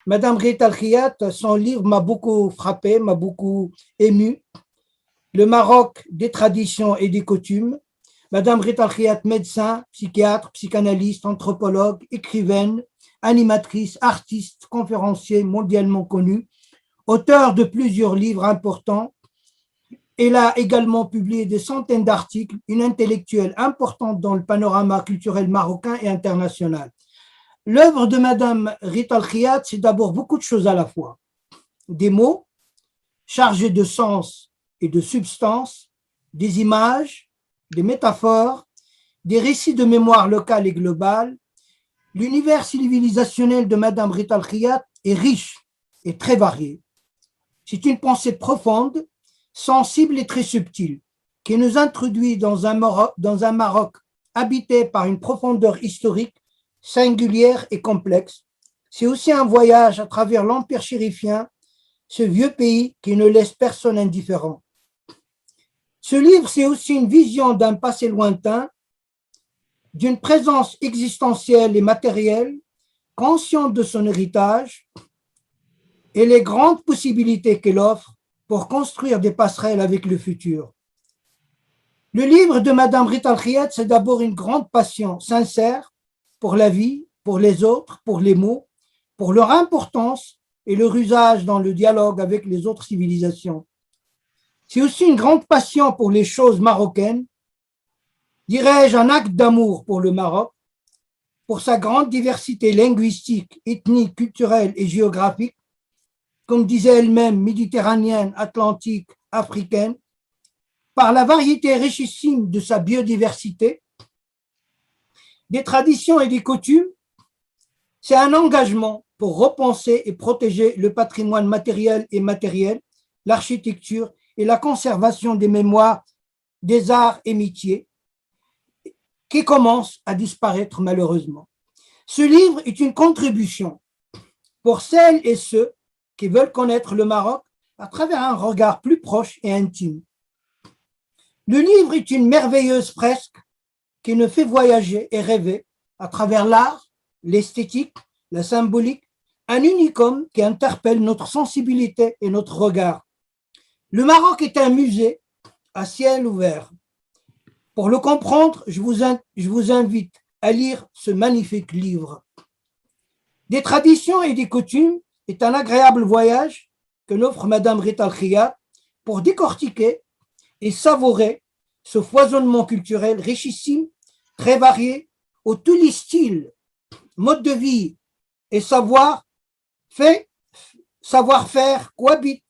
Madame Rita Al-Khiyat, son livre m'a beaucoup frappé, m'a beaucoup ému. Le Maroc des traditions et des coutumes. Madame Rita Al-Khiyat, médecin, psychiatre, psychanalyste, anthropologue, écrivaine, animatrice, artiste, conférencier mondialement connue, auteur de plusieurs livres importants. Elle a également publié des centaines d'articles, une intellectuelle importante dans le panorama culturel marocain et international. L'œuvre de Madame Rita Al-Khiyat, c'est d'abord beaucoup de choses à la fois. Des mots chargés de sens et de substance, des images, des métaphores, des récits de mémoire locale et globale. L'univers civilisationnel de Madame Rita Al-Khiyat est riche et très varié. C'est une pensée profonde, sensible et très subtile, qui nous introduit dans un Maroc habité par une profondeur historique singulière et complexe. C'est aussi un voyage à travers l'Empire chérifien, ce vieux pays qui ne laisse personne indifférent. Ce livre, c'est aussi une vision d'un passé lointain, d'une présence existentielle et matérielle, consciente de son héritage et les grandes possibilités qu'elle offre pour construire des passerelles avec le futur. Le livre de Madame Rita Al-Khiyat, c'est d'abord une grande passion sincère pour la vie, pour les autres, pour les mots, pour leur importance et leur usage dans le dialogue avec les autres civilisations. C'est aussi une grande passion pour les choses marocaines, dirais-je un acte d'amour pour le Maroc, pour sa grande diversité linguistique, ethnique, culturelle et géographique, comme disait elle-même, méditerranéenne, atlantique, africaine, par la variété richissime de sa biodiversité, des traditions et des coutumes. C'est un engagement pour repenser et protéger le patrimoine matériel et immatériel, l'architecture et la conservation des mémoires, des arts et métiers qui commencent à disparaître malheureusement. Ce livre est une contribution pour celles et ceux qui veulent connaître le Maroc à travers un regard plus proche et intime. Le livre est une merveilleuse fresque qui nous fait voyager et rêver à travers l'art, l'esthétique, la symbolique, un unicum qui interpelle notre sensibilité et notre regard. Le Maroc est un musée à ciel ouvert. Pour le comprendre, je vous invite à lire ce magnifique livre. Des traditions et des coutumes est un agréable voyage que n'offre Madame Rita Al-Khiyat pour décortiquer et savourer ce foisonnement culturel richissime, très varié, où tous les styles, modes de vie et savoir-faire cohabitent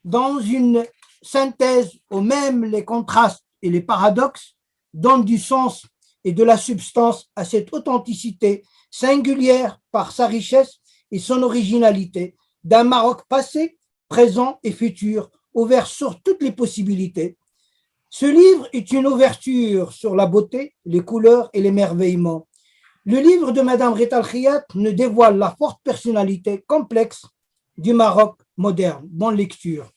dans une synthèse où même les contrastes et les paradoxes donnent du sens et de la substance à cette authenticité singulière par sa richesse et son originalité d'un Maroc passé, présent et futur, ouvert sur toutes les possibilités. Ce livre est une ouverture sur la beauté, les couleurs et l'émerveillement. Le livre de Madame Rita Al-Khiyat nous dévoile la forte personnalité complexe du Maroc moderne. Bonne lecture.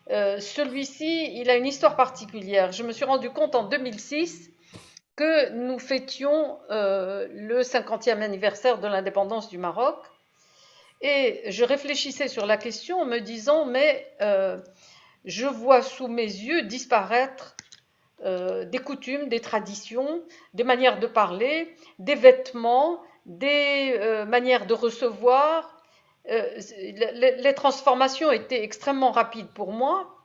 Celui-ci, il a une histoire particulière. Je me suis rendu compte en 2006 que nous fêtions le 50e anniversaire de l'indépendance du Maroc. Et je réfléchissais sur la question en me disant, mais je vois sous mes yeux disparaître des coutumes, des traditions, des manières de parler, des vêtements, des manières de recevoir. Les transformations étaient extrêmement rapides pour moi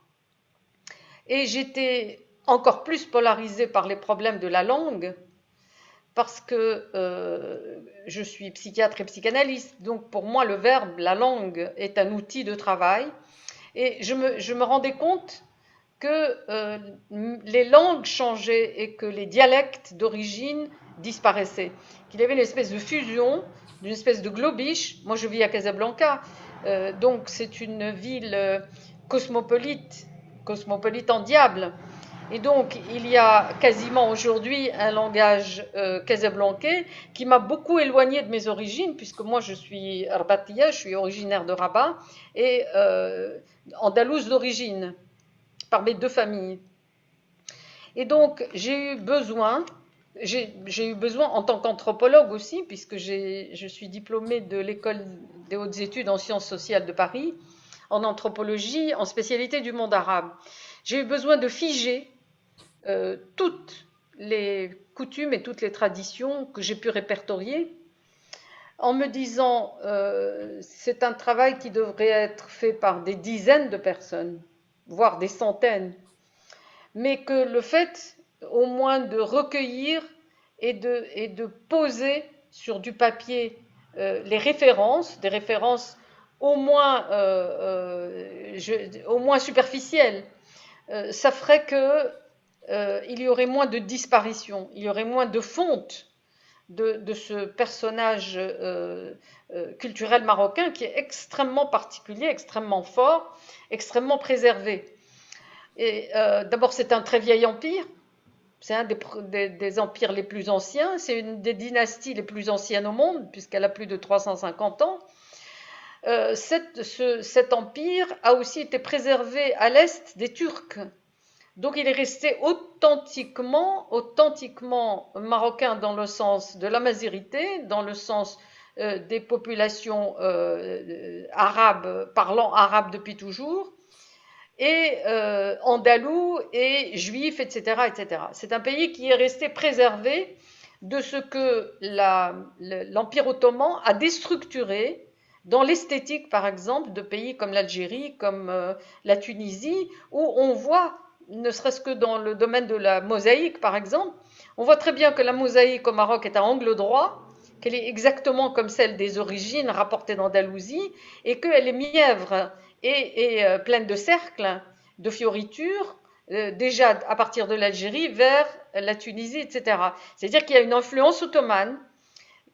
et j'étais encore plus polarisée par les problèmes de la langue parce que je suis psychiatre et psychanalyste, donc pour moi le verbe, la langue est un outil de travail et je me rendais compte que les langues changeaient et que les dialectes d'origine disparaissaient, qu'il y avait une espèce de fusion, d'une espèce de globish. Moi, je vis à Casablanca, donc c'est une ville cosmopolite en diable. Et donc, il y a quasiment aujourd'hui un langage casablancais qui m'a beaucoup éloignée de mes origines, puisque moi, je suis rabatia, je suis originaire de Rabat et andalouse d'origine par mes deux familles. Et donc, j'ai eu besoin j'ai eu besoin, en tant qu'anthropologue aussi, puisque je suis diplômée de l'École des hautes études en sciences sociales de Paris, en anthropologie, en spécialité du monde arabe. J'ai eu besoin de figer toutes les coutumes et toutes les traditions que j'ai pu répertorier en me disant c'est un travail qui devrait être fait par des dizaines de personnes, voire des centaines, mais que le fait au moins de recueillir et de poser sur du papier les références, des références au moins superficielles, ça ferait que il y aurait moins de disparitions, il y aurait moins de fonte de ce personnage culturel marocain qui est extrêmement particulier, extrêmement fort, extrêmement préservé. Et d'abord, c'est un très vieil empire. C'est un des empires les plus anciens. C'est une des dynasties les plus anciennes au monde, puisqu'elle a plus de 350 ans. Cet empire a aussi été préservé à l'est des Turcs. Donc il est resté authentiquement marocain dans le sens de la mazirité, dans le sens des populations arabes, parlant arabe depuis toujours, et andalous et juifs, etc., etc. C'est un pays qui est resté préservé de ce que l'Empire ottoman a déstructuré dans l'esthétique, par exemple, de pays comme l'Algérie, comme la Tunisie, où on voit, ne serait-ce que dans le domaine de la mosaïque, par exemple, on voit très bien que la mosaïque au Maroc est à angle droit, qu'elle est exactement comme celle des origines rapportées d'Andalousie, et qu'elle est mièvre et pleine de cercles, de fioritures, déjà à partir de l'Algérie vers la Tunisie, etc. C'est-à-dire qu'il y a une influence ottomane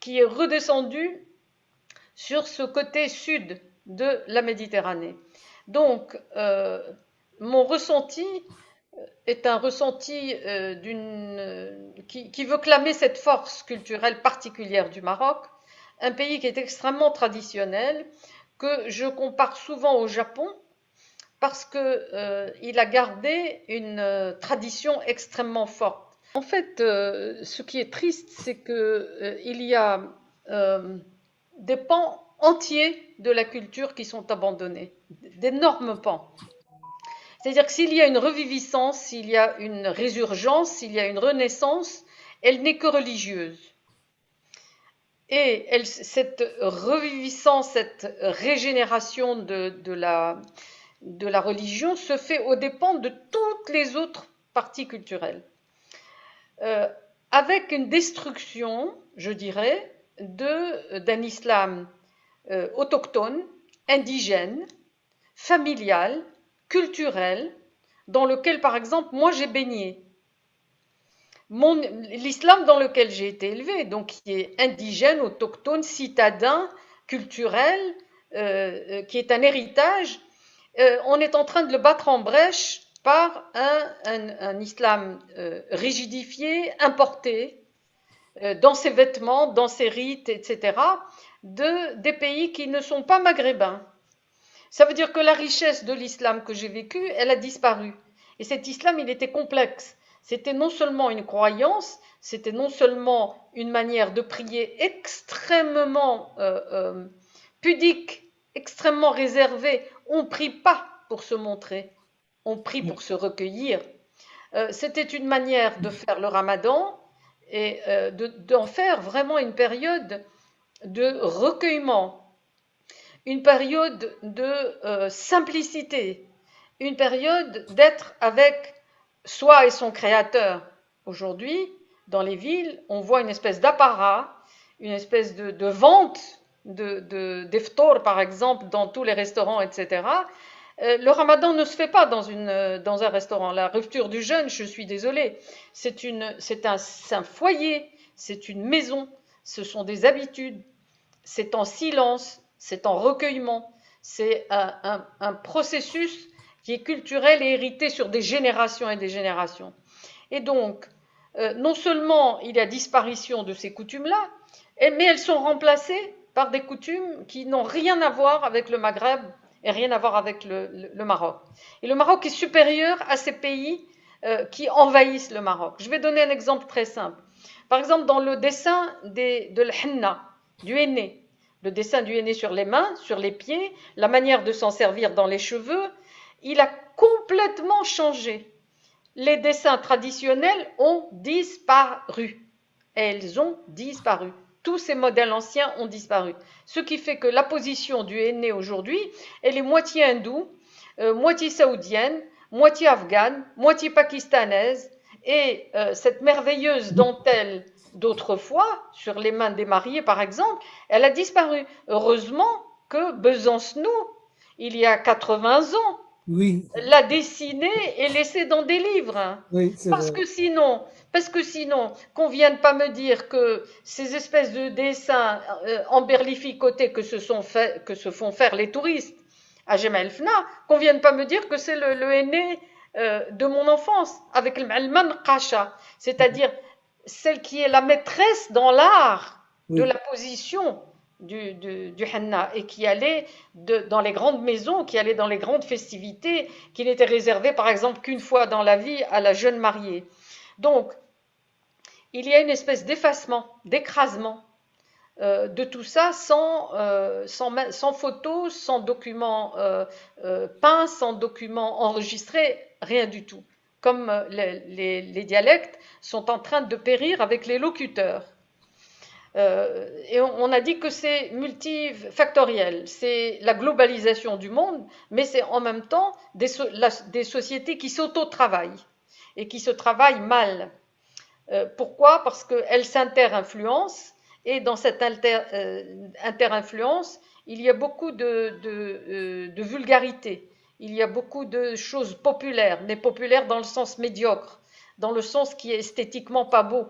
qui est redescendue sur ce côté sud de la Méditerranée. Donc, mon ressenti est un ressenti qui veut clamer cette force culturelle particulière du Maroc, un pays qui est extrêmement traditionnel, que je compare souvent au Japon, parce qu'il a gardé une tradition extrêmement forte. En fait, ce qui est triste, c'est qu'il y a des pans entiers de la culture qui sont abandonnés, d'énormes pans. C'est-à-dire que s'il y a une reviviscence, s'il y a une résurgence, s'il y a une renaissance, elle n'est que religieuse. Et cette reviviscence, cette régénération de la religion se fait aux dépens de toutes les autres parties culturelles. Avec une destruction, je dirais, d'un islam autochtone, indigène, familial, culturel, dans lequel, par exemple, moi j'ai baigné. L'islam dans lequel j'ai été élevée, donc qui est indigène, autochtone, citadin, culturel, qui est un héritage, on est en train de le battre en brèche par un islam rigidifié, importé, dans ses vêtements, dans ses rites, etc., des pays qui ne sont pas maghrébins. Ça veut dire que la richesse de l'islam que j'ai vécu, elle a disparu. Et cet islam, il était complexe. C'était non seulement une croyance, c'était non seulement une manière de prier extrêmement pudique, extrêmement réservée. On ne prie pas pour se montrer, on prie pour se recueillir. C'était une manière de faire le ramadan et d'en faire vraiment une période de recueillement, une période de simplicité, une période d'être avec soi et son créateur. Aujourd'hui, dans les villes, on voit une espèce d'apparat, une espèce de vente d'iftar, par exemple, dans tous les restaurants, etc. Le ramadan ne se fait pas dans un restaurant. La rupture du jeûne, je suis désolée, c'est un foyer, c'est une maison, ce sont des habitudes, c'est en silence, c'est en recueillement, c'est un processus qui est culturel et hérité sur des générations et des générations. Et donc, non seulement il y a disparition de ces coutumes-là, mais elles sont remplacées par des coutumes qui n'ont rien à voir avec le Maghreb et rien à voir avec le Maroc. Et le Maroc est supérieur à ces pays qui envahissent le Maroc. Je vais donner un exemple très simple. Par exemple, dans le dessin de l'henna, du henné, le dessin du henné sur les mains, sur les pieds, la manière de s'en servir dans les cheveux, il a complètement changé. Les dessins traditionnels ont disparu. Elles ont disparu. Tous ces modèles anciens ont disparu. Ce qui fait que la position du henné aujourd'hui, elle est moitié hindoue, moitié saoudienne, moitié afghane, moitié pakistanaise. Et cette merveilleuse dentelle d'autrefois, sur les mains des mariés par exemple, elle a disparu. Heureusement que Besancenot, il y a 80 ans, Oui, l'a dessiné et laissé dans des livres. Hein. oui, c'est Parce vrai. que sinon, parce que sinon, qu'on vienne pas me dire que ces espèces de dessins emberlificotés que se font faire les touristes à Jemaa Fna, qu'on vienne pas me dire que c'est le aîné de mon enfance, avec le Malman Kasha, c'est-à-dire celle qui est la maîtresse dans l'art de Oui. la position du henna et qui allait dans les grandes maisons, qui allait dans les grandes festivités, qui n'était réservé par exemple qu'une fois dans la vie à la jeune mariée. Donc, il y a une espèce d'effacement, d'écrasement de tout ça sans photos, sans documents peints, sans documents enregistrés, rien du tout. Comme les dialectes sont en train de périr avec les locuteurs. Et on a dit que c'est multifactoriel, c'est la globalisation du monde, mais c'est en même temps des sociétés qui s'auto-travaillent et qui se travaillent mal. Pourquoi? Parce qu'elles s'inter-influencent et dans cette inter-influence, il y a beaucoup de vulgarité, il y a beaucoup de choses populaires, mais populaires dans le sens médiocre, dans le sens qui est esthétiquement pas beau.